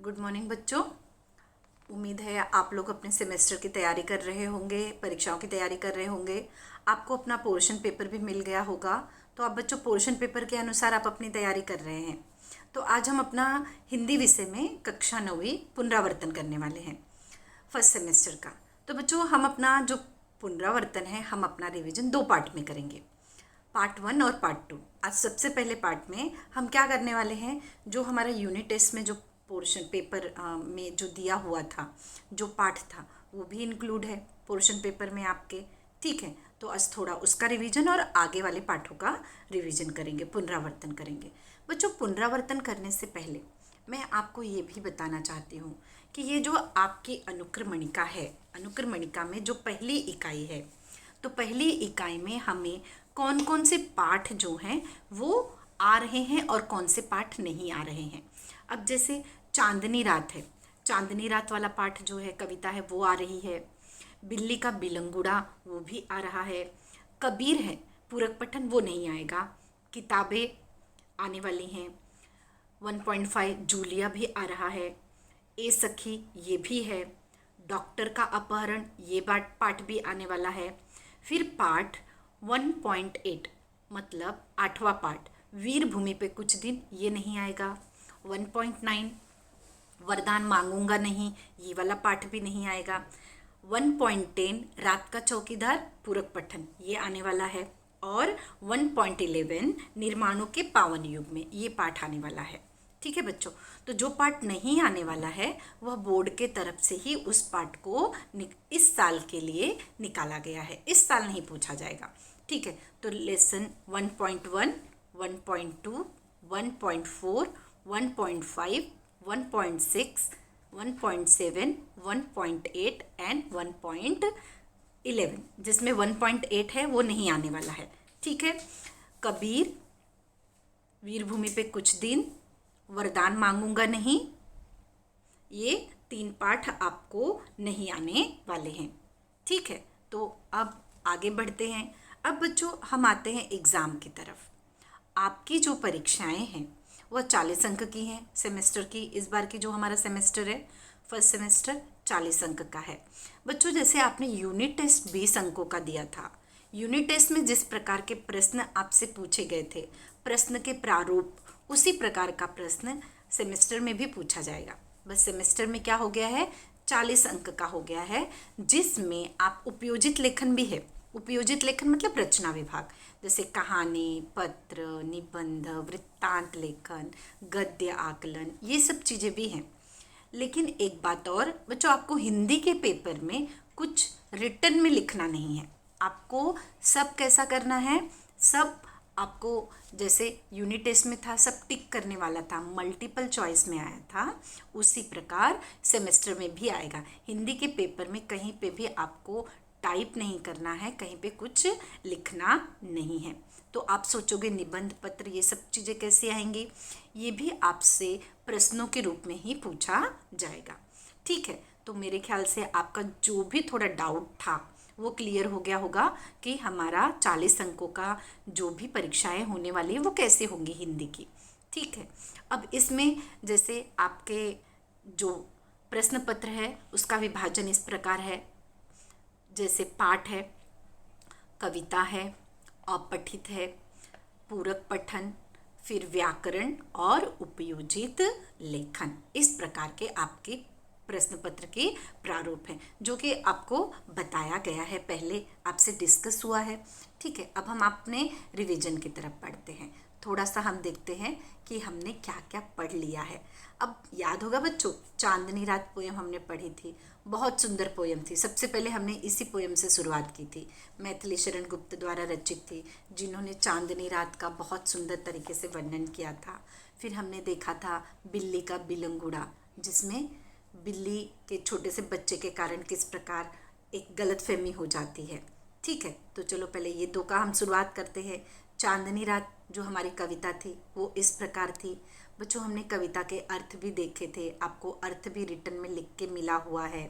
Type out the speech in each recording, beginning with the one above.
Good morning बच्चों। उम्मीद है आप लोग अपने सेमेस्टर की तैयारी कर रहे होंगे, परीक्षाओं की तैयारी कर रहे होंगे। आपको अपना पोर्शन पेपर भी मिल गया होगा, तो आप बच्चों पोर्शन पेपर के अनुसार आप अपनी तैयारी कर रहे हैं। तो आज हम अपना हिंदी विषय में कक्षा 9वीं पुनरावर्तन करने वाले हैं, फर्स्ट सेमेस्टर का। तो बच्चों हम अपना जो पुनरावर्तन है हम अपना रिवीजन 2 पार्ट में करेंगे, पार्ट 1 और पार्ट 2। आज सबसे पहले पार्ट में हम क्या करने वाले हैं, जो हमारा यूनिट टेस्ट में जो पोर्शन पेपर में जो दिया हुआ था, जो पार्ट था, वो भी इंक्लूड है पोर्शन पेपर में आपके। ठीक है, तो आज थोड़ा उसका रिवीजन और आगे वाले पाठों का रिवीजन करेंगे, पुनरावर्तन करेंगे। बच्चों पुनरावर्तन करने से पहले मैं आपको ये भी बताना चाहती हूँ कि ये जो आपकी अनुक्रमणिका है, अनुक्रमणिका में जो पहली इकाई है, तो पहली इकाई में हमें कौन कौन से पाठ जो हैं वो आ रहे हैं और कौन से पाठ नहीं आ रहे हैं। अब जैसे चांदनी रात है, चांदनी रात वाला पाठ जो है, कविता है, वो आ रही है। बिल्ली का बिलंगुड़ा वो भी आ रहा है। कबीर है, पूरक पठन वो नहीं आएगा। किताबें आने वाली हैं। 1.5 जूलिया भी आ रहा है। ए सखी ये भी है। डॉक्टर का अपहरण ये पाठ भी आने वाला है। फिर पाठ 1.8 मतलब 8वां पाठ वीर भूमि पे कुछ दिन ये नहीं आएगा। 1.9 वरदान मांगूंगा नहीं, ये वाला पाठ भी नहीं आएगा। 1.10 रात का चौकीदार पूरक पठन ये आने वाला है। और 1.11 निर्माणों के पावन युग में ये पाठ आने वाला है। ठीक है बच्चों, तो जो पाठ नहीं आने वाला है वह बोर्ड के तरफ से ही उस पाठ को इस साल के लिए निकाला गया है, इस साल नहीं पूछा जाएगा। ठीक है, तो लेसन 1.1, 1.2, 1.4, 1.5, 1.6, 1.7, 1.8 एंड 1.11, जिसमें 1.8 है वो नहीं आने वाला है। ठीक है, कबीर, वीरभूमि पे कुछ दिन, वरदान मांगूंगा नहीं, ये 3 पाठ आपको नहीं आने वाले हैं। ठीक है, तो अब आगे बढ़ते हैं। अब बच्चों हम आते हैं एग्ज़ाम की तरफ। आपकी जो परीक्षाएं हैं वह 40 अंक की हैं सेमेस्टर की। इस बार की जो हमारा सेमेस्टर है, फर्स्ट सेमेस्टर, 40 अंक का है। बच्चों जैसे आपने यूनिट टेस्ट 20 अंकों का दिया था, यूनिट टेस्ट में जिस प्रकार के प्रश्न आपसे पूछे गए थे, प्रश्न के प्रारूप उसी प्रकार का प्रश्न सेमेस्टर में भी पूछा जाएगा। बस सेमेस्टर में क्या हो गया है, 40 अंक का हो गया है, जिसमें आप उपयोजित लेखन भी है। उपयोजित लेखन मतलब रचना विभाग, जैसे कहानी, पत्र, निबंध, वृत्तांत लेखन, गद्य आकलन, ये सब चीज़ें भी हैं। लेकिन एक बात और बच्चों, आपको हिंदी के पेपर में कुछ रिटन में लिखना नहीं है। आपको सब कैसा करना है, सब आपको जैसे यूनिट टेस्ट में था सब टिक करने वाला था, मल्टीपल चॉइस में आया था, उसी प्रकार सेमेस्टर में भी आएगा। हिंदी के पेपर में कहीं पे भी आपको टाइप नहीं करना है, कहीं पे कुछ लिखना नहीं है। तो आप सोचोगे निबंध, पत्र, ये सब चीज़ें कैसे आएंगी, ये भी आपसे प्रश्नों के रूप में ही पूछा जाएगा। ठीक है, तो मेरे ख्याल से आपका जो भी थोड़ा डाउट था वो क्लियर हो गया होगा कि हमारा 40 अंकों का जो भी परीक्षाएं होने वाली है वो कैसे होंगी हिंदी की। ठीक है, अब इसमें जैसे आपके जो प्रश्न पत्र है उसका विभाजन इस प्रकार है, जैसे पाठ है, कविता है, अपठित है, पूरक पठन, फिर व्याकरण और उपयोजित लेखन, इस प्रकार के आपके प्रश्न पत्र के प्रारूप हैं, जो कि आपको बताया गया है, पहले आपसे डिस्कस हुआ है। ठीक है, अब हम अपने रिवीजन की तरफ पढ़ते हैं। थोड़ा सा हम देखते हैं कि हमने क्या क्या पढ़ लिया है। अब याद होगा बच्चों, चांदनी रात पोयम हमने पढ़ी थी, बहुत सुंदर पोयम थी। सबसे पहले हमने इसी पोयम से शुरुआत की थी, मैथिली शरण गुप्त द्वारा रचित थी, जिन्होंने चांदनी रात का बहुत सुंदर तरीके से वर्णन किया था। फिर हमने देखा था बिल्ली का बिलंगुड़ा, जिसमें बिल्ली के छोटे से बच्चे के कारण किस प्रकार एक गलतफहमी हो जाती है। ठीक है, तो चलो पहले ये 2 का हम शुरुआत करते हैं। चांदनी रात जो हमारी कविता थी वो इस प्रकार थी। बच्चों हमने कविता के अर्थ भी देखे थे, आपको अर्थ भी रिटन में लिख के मिला हुआ है,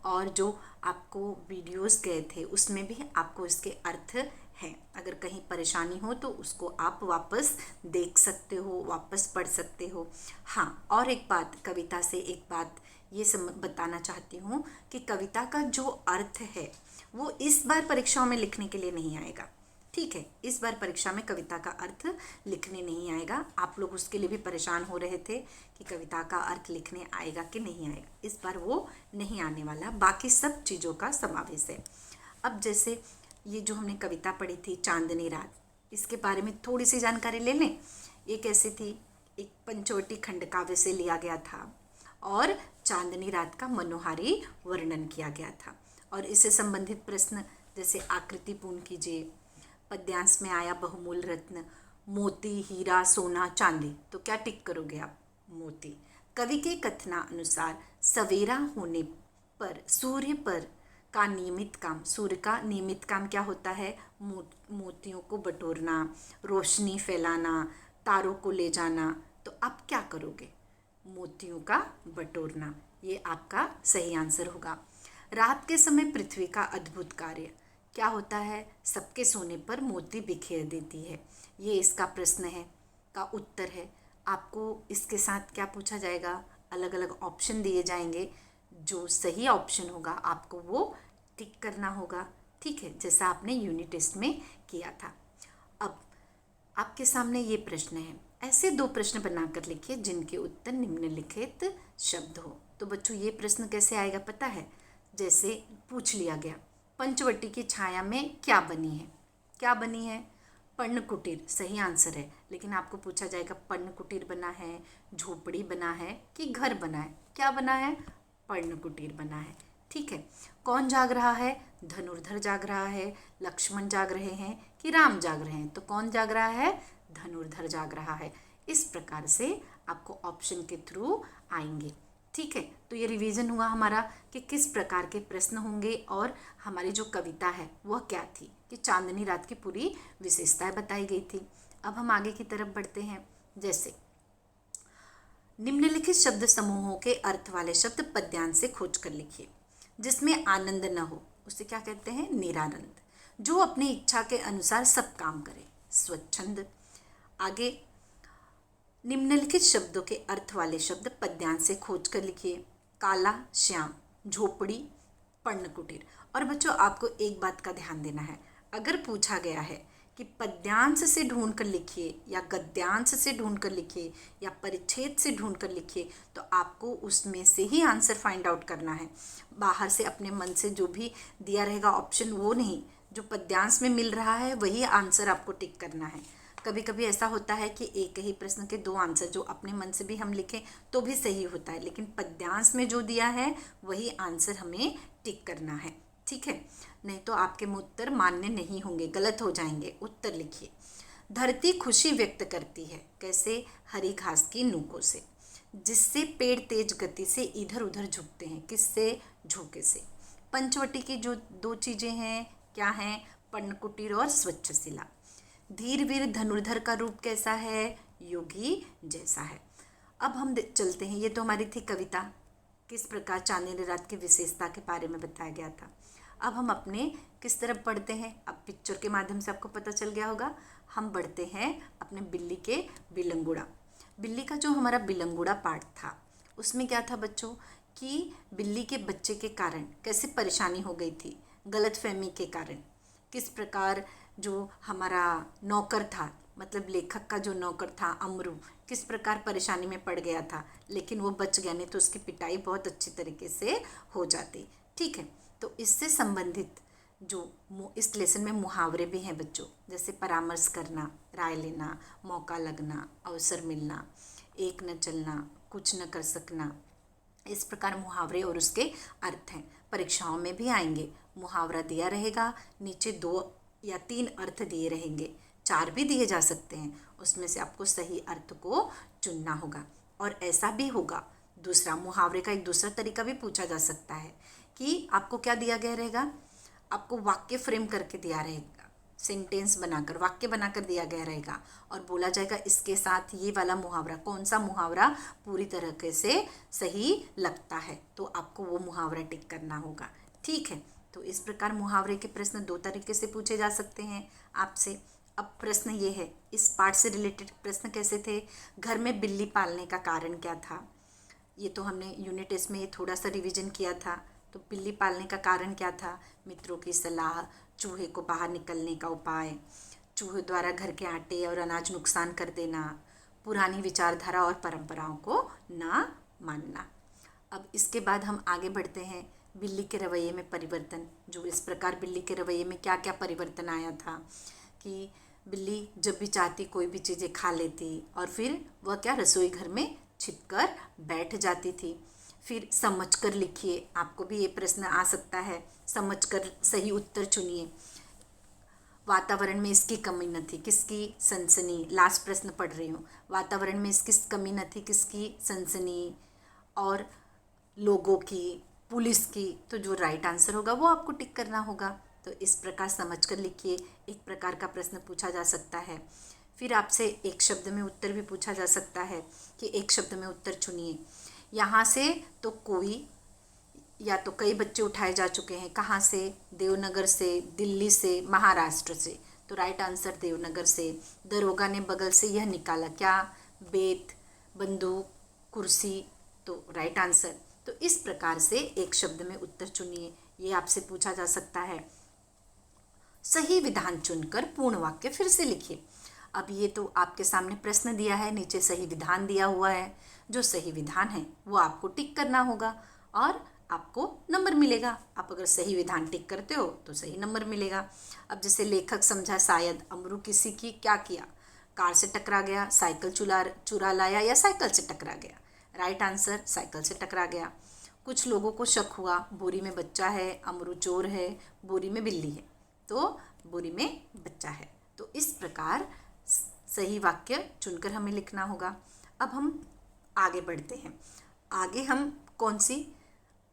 और जो आपको वीडियोस गए थे उसमें भी आपको इसके अर्थ है। अगर कहीं परेशानी हो तो उसको आप वापस देख सकते हो, वापस पढ़ सकते हो। हाँ, और एक बात, कविता से एक बात ये बताना चाहती हूँ कि कविता का जो अर्थ है वो इस बार परीक्षाओं में लिखने के लिए नहीं आएगा। ठीक है, इस बार परीक्षा में कविता का अर्थ लिखने नहीं आएगा। आप लोग उसके लिए भी परेशान हो रहे थे कि कविता का अर्थ लिखने आएगा कि नहीं आएगा। इस बार वो नहीं आने वाला, बाकी सब चीज़ों का समावेश है। अब जैसे ये जो हमने कविता पढ़ी थी चांदनी रात, इसके बारे में थोड़ी सी जानकारी ले लें। ये कैसी थी? एक पंचवटी खंड काव्य से लिया गया था और चांदनी रात का मनोहारी वर्णन किया गया था। और इससे संबंधित प्रश्न जैसे आकृति पूर्ण कीजिए, पद्यांश में आया बहुमूल रत्न, मोती हीरा सोना चांदी, तो क्या टिक करोगे आप? मोती। कवि के कथनानुसार सवेरा होने पर सूर्य पर का नियमित काम, सूर्य का नियमित काम क्या होता है? मोतियों को बटोरना, रोशनी फैलाना, तारों को ले जाना। तो आप क्या करोगे? मोतियों का बटोरना, ये आपका सही आंसर होगा। रात के समय पृथ्वी का अद्भुत कार्य क्या होता है? सबके सोने पर मोती बिखेर देती है। ये इसका प्रश्न है, का उत्तर है। आपको इसके साथ क्या पूछा जाएगा? अलग अलग ऑप्शन दिए जाएंगे, जो सही ऑप्शन होगा आपको वो टिक करना होगा। ठीक है, जैसा आपने यूनिट टेस्ट में किया था। अब आपके सामने ये प्रश्न है, ऐसे 2 प्रश्न बनाकर लिखिए जिनके उत्तर निम्नलिखित शब्द हो। तो बच्चों ये प्रश्न कैसे आएगा पता है? जैसे पूछ लिया गया, पंचवटी की छाया में क्या बनी है? क्या बनी है? पर्णकुटीर सही आंसर है। लेकिन आपको पूछा जाएगा पर्णकुटीर बना है, झोपड़ी बना है कि घर बना है? क्या बना है? पर्णकुटीर बना है। ठीक है, कौन जाग रहा है? धनुर्धर जाग रहा है, लक्ष्मण जाग रहे हैं कि राम जाग रहे हैं? तो कौन जाग रहा है? धनुर्धर जाग रहा है। इस प्रकार से आपको ऑप्शन के थ्रू आएंगे। ठीक है, तो ये रिवीजन हुआ हमारा कि किस प्रकार के प्रश्न होंगे और हमारी जो कविता है वह क्या थी, कि चांदनी रात की पूरी विशेषताएं बताई गई थी। अब हम आगे की तरफ बढ़ते हैं। जैसे निम्नलिखित शब्द समूहों के अर्थ वाले शब्द पद्यांश से खोज कर लिखिए। जिसमें आनंद न हो उसे क्या कहते हैं? निरानंद। जो अपनी इच्छा के अनुसार सब काम करे, स्वच्छंद। आगे निम्नलिखित शब्दों के अर्थ वाले शब्द पद्यांश से खोज कर लिखिए। काला श्याम, झोपड़ी, पर्णकुटीर। और बच्चों आपको एक बात का ध्यान देना है, अगर पूछा गया है कि पद्यांश से ढूंढ कर लिखिए या गद्यांश से ढूंढ कर लिखिए या परिच्छेद से ढूंढ कर लिखिए, तो आपको उसमें से ही आंसर फाइंड आउट करना है। बाहर से अपने मन से जो भी दिया रहेगा ऑप्शन वो नहीं, जो पद्यांश में मिल रहा है वही आंसर आपको टिक करना है। कभी कभी ऐसा होता है कि एक ही प्रश्न के 2 आंसर जो अपने मन से भी हम लिखें तो भी सही होता है, लेकिन पद्यांश में जो दिया है वही आंसर हमें टिक करना है। ठीक है, नहीं तो आपके उत्तर मान्य नहीं होंगे, गलत हो जाएंगे। उत्तर लिखिए। धरती खुशी व्यक्त करती है, कैसे? हरी घास की नोकों से। जिससे पेड़ तेज गति से इधर उधर झुकते हैं, किससे? झोंके से। पंचवटी की जो 2 चीज़ें हैं क्या हैं? पर्णकुटीर और स्वच्छ शिला। धीर वीर धनुर्धर का रूप कैसा है? योगी जैसा है। अब हम चलते हैं, ये तो हमारी थी कविता, किस प्रकार चांदनी रात की विशेषता के बारे में बताया गया था। अब हम अपने किस तरफ बढ़ते हैं? अब पिक्चर के माध्यम से आपको पता चल गया होगा। हम बढ़ते हैं अपने बिल्ली के बिलंगुड़ा। बिल्ली का जो हमारा बिलंगुड़ा पार्ट था उसमें क्या था बच्चों, कि बिल्ली के बच्चे के कारण कैसे परेशानी हो गई थी, गलतफहमी के कारण। किस प्रकार जो हमारा नौकर था, मतलब लेखक का जो नौकर था अमरू, किस प्रकार परेशानी में पड़ गया था, लेकिन वो बच गया, नहीं तो उसकी पिटाई बहुत अच्छी तरीके से हो जाती। ठीक है, तो इससे संबंधित जो इस लेसन में मुहावरे भी हैं बच्चों, जैसे परामर्श करना, राय लेना, मौका लगना, अवसर मिलना, एक न चलना, कुछ न कर सकना। इस प्रकार मुहावरे और उसके अर्थ हैं, परीक्षाओं में भी आएंगे। मुहावरा दिया रहेगा, नीचे 2 या 3 अर्थ दिए रहेंगे, 4 भी दिए जा सकते हैं, उसमें से आपको सही अर्थ को चुनना होगा। और ऐसा भी होगा, दूसरा मुहावरे का एक दूसरा तरीका भी पूछा जा सकता है कि आपको क्या दिया गया रहेगा, आपको वाक्य फ्रेम करके दिया रहेगा, सेंटेंस बनाकर, वाक्य बनाकर दिया गया रहेगा और बोला जाएगा इसके साथ ये वाला मुहावरा, कौन सा मुहावरा पूरी तरीके से सही लगता है, तो आपको वो मुहावरा टिक करना होगा। ठीक है, तो इस प्रकार मुहावरे के प्रश्न 2 तरीके से पूछे जा सकते हैं आपसे। अब प्रश्न ये है, इस पाठ से रिलेटेड प्रश्न कैसे थे? घर में बिल्ली पालने का कारण क्या था? ये तो हमने यूनिट टेस्ट में ये थोड़ा सा रिवीजन किया था। तो बिल्ली पालने का कारण क्या था? मित्रों की सलाह, चूहे को बाहर निकलने का उपाय, चूहे द्वारा घर के आटे और अनाज नुकसान कर देना, पुरानी विचारधारा और परंपराओं को ना मानना। अब इसके बाद हम आगे बढ़ते हैं, बिल्ली के रवैये में परिवर्तन। जो इस प्रकार बिल्ली के रवैये में क्या क्या परिवर्तन आया था कि बिल्ली जब भी चाहती कोई भी चीज़ें खा लेती और फिर वह क्या रसोई घर में छिपकर बैठ जाती थी। फिर समझकर लिखिए, आपको भी ये प्रश्न आ सकता है, समझकर सही उत्तर चुनिए। वातावरण में इसकी कमी न थी, किसकी? सनसनी। लास्ट प्रश्न पढ़ रही हूँ, वातावरण में इसकी कमी न थी, किसकी? सनसनी और लोगों की, पुलिस की। तो जो राइट आंसर होगा वो आपको टिक करना होगा। तो इस प्रकार समझकर लिखिए। एक प्रकार का प्रश्न पूछा जा सकता है। फिर आपसे एक शब्द में उत्तर भी पूछा जा सकता है कि एक शब्द में उत्तर चुनिए। यहाँ से तो कोई या तो कई बच्चे उठाए जा चुके हैं। कहाँ से? देवनगर से, दिल्ली से, महाराष्ट्र से। तो राइट आंसर देवनगर से। दरोगा ने बगल से यह निकाला, क्या? बेत, बंदूक, कुर्सी। तो राइट आंसर। तो इस प्रकार से एक शब्द में उत्तर चुनिए, ये आपसे पूछा जा सकता है। सही विधान चुनकर पूर्ण वाक्य फिर से लिखिए। अब ये तो आपके सामने प्रश्न दिया है, नीचे सही विधान दिया हुआ है। जो सही विधान है वो आपको टिक करना होगा और आपको नंबर मिलेगा। आप अगर सही विधान टिक करते हो तो सही नंबर मिलेगा। अब जैसे लेखक समझा शायद अमरू किसी की क्या किया? कार से टकरा गया, साइकिल चुरा लाया या साइकिल से टकरा गया? राइट आंसर, साइकिल से टकरा गया। कुछ लोगों को शक हुआ, बोरी में बच्चा है, अमरू चोर है, बोरी में बिल्ली है, तो बोरी में बच्चा है। तो इस प्रकार सही वाक्य चुनकर हमें लिखना होगा। अब हम आगे बढ़ते हैं। आगे हम कौन सी,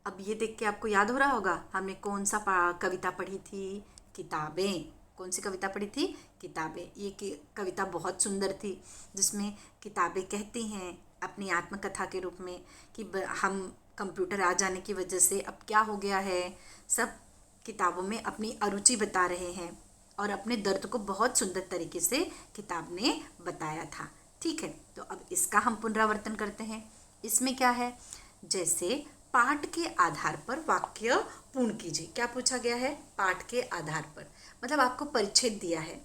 अब ये देख के आपको याद हो रहा होगा हमने कौन सा कविता पढ़ी थी? किताबें। कौन सी कविता पढ़ी थी? किताबें। ये कविता बहुत सुंदर थी, जिसमें किताबें कहती हैं अपनी आत्मकथा के रूप में कि हम कंप्यूटर आ जाने की वजह से अब क्या हो गया है, सब किताबों में अपनी अरुचि बता रहे हैं और अपने दर्द को बहुत सुंदर तरीके से किताब ने बताया था। ठीक है, तो अब इसका हम पुनरावर्तन करते हैं। इसमें क्या है? जैसे पाठ के आधार पर वाक्य पूर्ण कीजिए। क्या पूछा गया है? पाठ के आधार पर, मतलब आपको परिच्छेद दिया है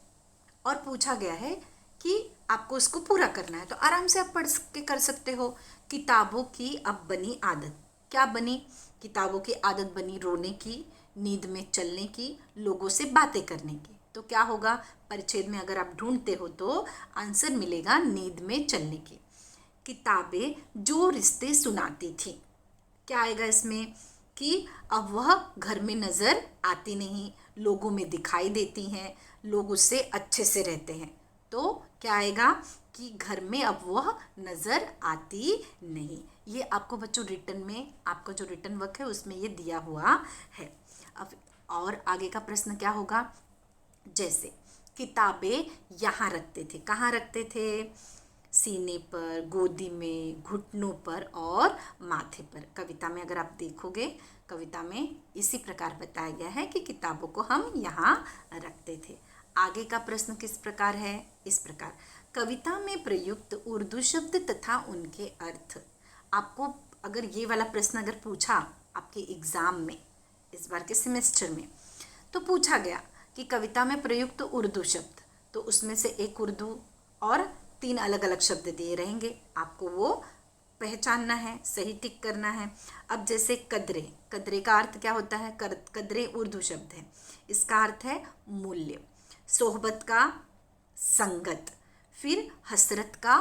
और पूछा गया है कि आपको इसको पूरा करना है, तो आराम से आप पढ़ के कर सकते हो। किताबों की अब बनी आदत, क्या बनी? किताबों की आदत बनी रोने की, नींद में चलने की, लोगों से बातें करने की। तो क्या होगा? परिच्छेद में अगर आप ढूंढते हो तो आंसर मिलेगा नींद में चलने की। किताबें जो रिश्ते सुनाती थी, क्या आएगा इसमें? कि अब वह घर में नज़र आती नहीं, लोगों में दिखाई देती हैं, लोग उससे अच्छे से रहते हैं। तो क्या आएगा? कि घर में अब वह नज़र आती नहीं। ये आपको बच्चों रिटर्न में, आपका जो रिटर्न वर्क है उसमें ये दिया हुआ है। अब और आगे का प्रश्न क्या होगा? जैसे किताबें यहाँ रखते थे, कहाँ रखते थे? सीने पर, गोदी में, घुटनों पर और माथे पर। कविता में अगर आप देखोगे, कविता में इसी प्रकार बताया गया है कि किताबों को हम यहाँ रखते थे। आगे का प्रश्न किस प्रकार है? इस प्रकार, कविता में प्रयुक्त उर्दू शब्द तथा उनके अर्थ। आपको अगर ये वाला प्रश्न अगर पूछा आपके एग्ज़ाम में, इस बार के सेमेस्टर में, तो पूछा गया कि कविता में प्रयुक्त उर्दू शब्द, तो उसमें से एक उर्दू और 3 अलग अलग शब्द दिए रहेंगे, आपको वो पहचानना है, सही टिक करना है। अब जैसे कदरे, कदरे का अर्थ क्या होता है? कदरे उर्दू शब्द है, इसका अर्थ है मूल्य। सोहबत का संगत, फिर हसरत का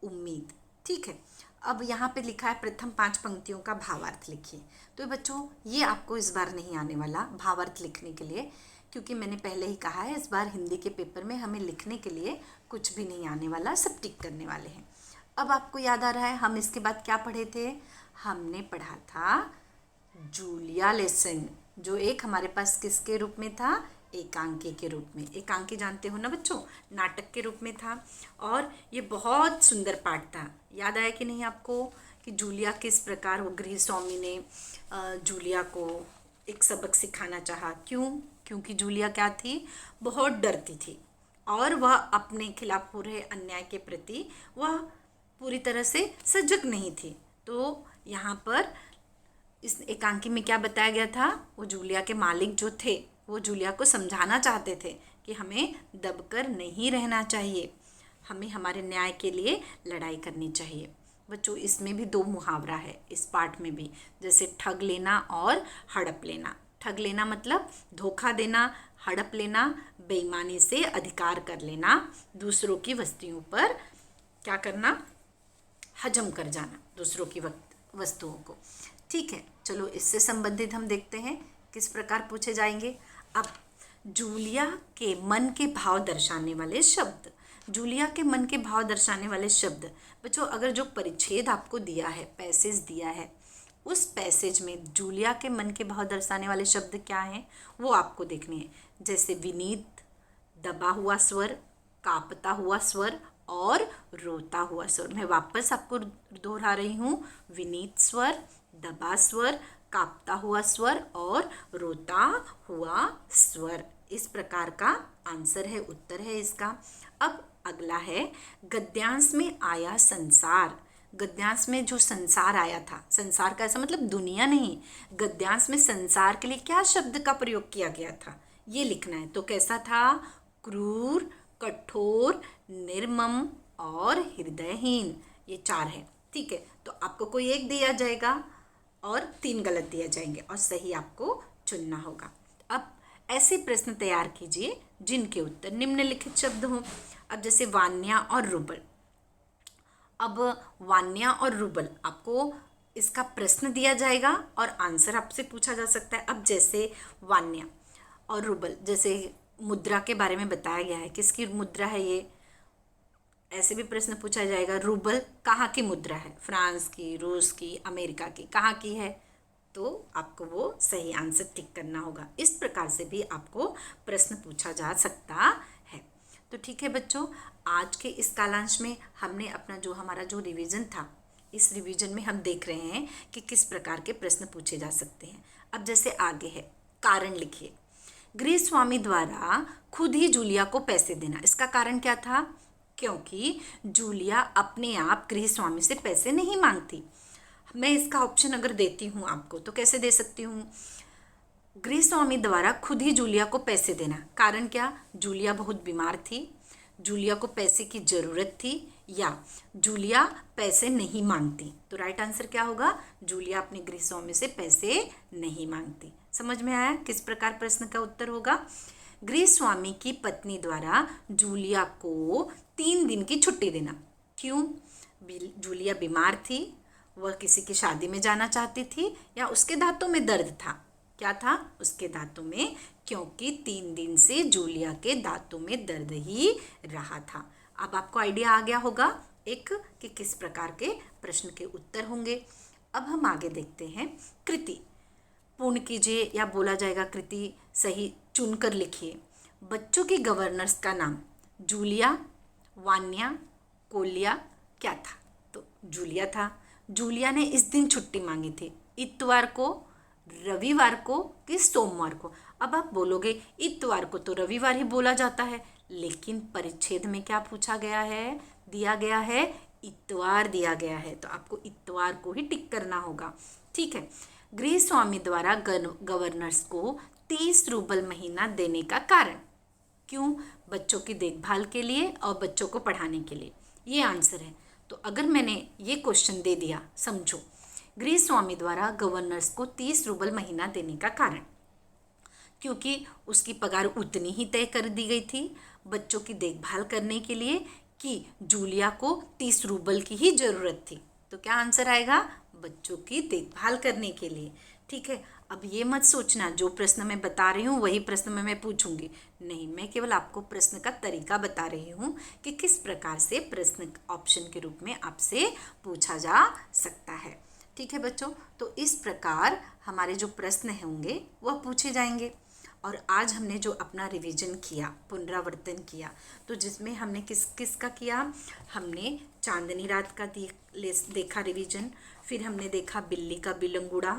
उम्मीद। ठीक है, अब यहाँ पे लिखा है प्रथम 5 पंक्तियों का भावार्थ लिखिए। तो बच्चों ये आपको इस बार नहीं आने वाला भावार्थ लिखने के लिए, क्योंकि मैंने पहले ही कहा है इस बार हिंदी के पेपर में हमें लिखने के लिए कुछ भी नहीं आने वाला, सब टिक करने वाले हैं। अब आपको याद आ रहा है हम इसके बाद क्या पढ़े थे? हमने पढ़ा था जूलिया लेसन, जो एक हमारे पास किसके रूप में था? एकांकी के रूप में। एकांकी जानते हो ना बच्चों, नाटक के रूप में था और ये बहुत सुंदर पाठ था। याद आया कि नहीं आपको कि जूलिया किस प्रकार, वो गृह स्वामी ने जूलिया को एक सबक सिखाना चाहा। क्यों? क्योंकि जूलिया क्या थी, बहुत डरती थी और वह अपने खिलाफ हो रहे अन्याय के प्रति वह पूरी तरह से सजग नहीं थी। तो यहाँ पर इस एकांकी में क्या बताया गया था, वो जूलिया के मालिक जो थे वो जूलिया को समझाना चाहते थे कि हमें दबकर नहीं रहना चाहिए, हमें हमारे न्याय के लिए लड़ाई करनी चाहिए। बच्चों इसमें भी दो मुहावरा है, इस पाठ में भी, जैसे ठग लेना और हड़प लेना। ठग लेना मतलब धोखा देना, हड़प लेना बेईमानी से अधिकार कर लेना, दूसरों की वस्तुओं पर क्या करना, हजम कर जाना दूसरों की वस्तुओं को। ठीक है, चलो इससे संबंधित हम देखते हैं किस प्रकार पूछे जाएंगे। अब जूलिया के मन के भाव दर्शाने वाले शब्द, जूलिया के मन के भाव दर्शाने वाले शब्द। बच्चों अगर जो परिच्छेद आपको दिया है, पैसेज दिया है, उस पैसेज में जूलिया के मन के भाव दर्शाने वाले शब्द क्या हैं वो आपको देखने हैं। जैसे विनीत, दबा हुआ स्वर, कांपता हुआ स्वर और रोता हुआ स्वर। मैं वापस आपको दोहरा रही हूँ, विनीत स्वर, दबा स्वर, कांपता हुआ स्वर और रोता हुआ स्वर। इस प्रकार का आंसर है, उत्तर है इसका। अब अगला है गद्यांश में आया संसार। गद्यांश में जो संसार आया था, संसार का ऐसा मतलब दुनिया नहीं, गद्यांश में संसार के लिए क्या शब्द का प्रयोग किया गया था ये लिखना है। तो कैसा था, क्रूर, कठोर, निर्मम और हृदयहीन, ये 4 है। ठीक है, तो आपको कोई एक दिया जाएगा और 3 गलत दिए जाएंगे और सही आपको चुनना होगा। अब ऐसे प्रश्न तैयार कीजिए जिनके उत्तर निम्नलिखित शब्द हों। अब जैसे वान्या और रुबल। अब वान्या और रुबल आपको इसका प्रश्न दिया जाएगा और आंसर आपसे पूछा जा सकता है। अब जैसे वान्या और रुबल, जैसे मुद्रा के बारे में बताया गया है, किसकी मुद्रा है ये, ऐसे भी प्रश्न पूछा जाएगा। रूबल कहाँ की मुद्रा है, फ्रांस की, रूस की, अमेरिका की, कहाँ की है, तो आपको वो सही आंसर टिक करना होगा। इस प्रकार से भी आपको प्रश्न पूछा जा सकता है। तो ठीक है बच्चों, आज के इस कालांश में हमने अपना जो हमारा जो रिवीजन था, इस रिवीजन में हम देख रहे हैं कि किस प्रकार के प्रश्न पूछे जा सकते हैं। अब जैसे आगे है, कारण लिखिए। गृह स्वामी द्वारा खुद ही जूलिया को पैसे देना, इसका कारण क्या था, क्योंकि जूलिया अपने आप गृह स्वामी से पैसे नहीं मांगती। मैं इसका ऑप्शन अगर देती हूँ आपको तो कैसे दे सकती हूँ, गृह स्वामी द्वारा खुद ही जूलिया को पैसे देना। कारण क्या, जूलिया बहुत बीमार थी, जूलिया को पैसे की ज़रूरत थी, या जूलिया पैसे नहीं मांगती। तो राइट आंसर क्या होगा, जूलिया अपने गृह स्वामी से पैसे नहीं मांगती। समझ में आया किस प्रकार प्रश्न का उत्तर होगा। गृह स्वामी की पत्नी द्वारा जूलिया को 3 दिन की छुट्टी देना। क्यों, जूलिया बीमार थी, वह किसी की शादी में जाना चाहती थी, या उसके दांतों में दर्द था, क्या था, उसके दांतों में, क्योंकि 3 दिन से जूलिया के दांतों में दर्द ही रहा था। अब आपको आइडिया आ गया होगा एक कि किस प्रकार के प्रश्न के उत्तर होंगे। अब हम आगे देखते हैं, कृति पूर्ण कीजिए, या बोला जाएगा कृति सही चुनकर लिखिए। बच्चों की गवर्नर्स का नाम जूलिया, वान्या, कोलिया क्या था, तो जूलिया था। जूलिया ने इस दिन छुट्टी मांगी थी, इतवार को, रविवार को कि सोमवार को। अब आप बोलोगे इतवार को तो रविवार ही बोला जाता है, लेकिन परिच्छेद में क्या पूछा गया है, दिया गया है इतवार दिया गया है, तो आपको इतवार को ही टिक करना होगा। ठीक है, गृह स्वामी द्वारा गवर्नर्स को 30 रूबल महीना देने का कारण, क्यों, बच्चों की देखभाल के लिए और बच्चों को पढ़ाने के लिए, ये आंसर है। तो अगर मैंने ये क्वेश्चन दे दिया, समझो, गृह स्वामी द्वारा गवर्नर्स को 30 रूबल महीना देने का कारण, क्योंकि उसकी पगार उतनी ही तय कर दी गई थी बच्चों की देखभाल करने के लिए कि जूलिया को 30 रूबल की ही ज़रूरत थी। तो क्या आंसर आएगा, बच्चों की देखभाल करने के लिए। ठीक है, अब ये मत सोचना जो प्रश्न मैं बता रही हूँ वही प्रश्न मैं पूछूंगी, नहीं, मैं केवल आपको प्रश्न का तरीका बता रही हूँ कि किस प्रकार से प्रश्न ऑप्शन के रूप में आपसे पूछा जा सकता है। ठीक है बच्चों, तो इस प्रकार हमारे जो प्रश्न होंगे वह पूछे जाएंगे। और आज हमने जो अपना रिवीजन किया, पुनरावर्तन किया, तो जिसमें हमने किस किस का किया, हमने चांदनी रात का देखा रिवीजन, फिर हमने देखा बिल्ली का बिलंगुड़ा,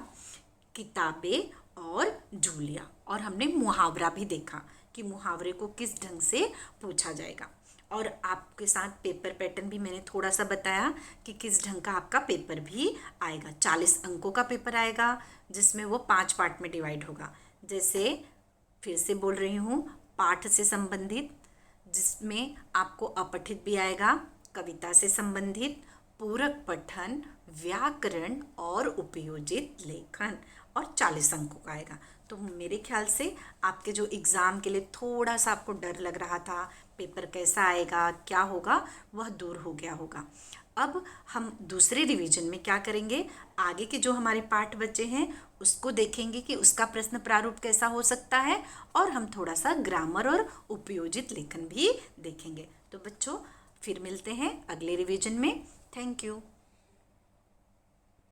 किताबें और जूलिया, और हमने मुहावरा भी देखा कि मुहावरे को किस ढंग से पूछा जाएगा। और आपके साथ पेपर पैटर्न भी मैंने थोड़ा सा बताया कि किस ढंग का आपका पेपर भी आएगा। 40 अंकों का पेपर आएगा जिसमें वो 5 पार्ट में डिवाइड होगा। जैसे फिर से बोल रही हूँ, पाठ से संबंधित, जिसमें आपको अपठित भी आएगा, कविता से संबंधित, पूरक पठन, व्याकरण और उपयोजित लेखन, और 40 अंकों का आएगा। तो मेरे ख्याल से आपके जो एग्ज़ाम के लिए थोड़ा सा आपको डर लग रहा था, पेपर कैसा आएगा, क्या होगा, वह दूर हो गया होगा। अब हम दूसरे रिवीजन में क्या करेंगे, आगे के जो हमारे पाठ बचे हैं उसको देखेंगे कि उसका प्रश्न प्रारूप कैसा हो सकता है, और हम थोड़ा सा ग्रामर और उपयोजित लेखन भी देखेंगे। तो बच्चों फिर मिलते हैं अगले रिवीजन में। Thank you.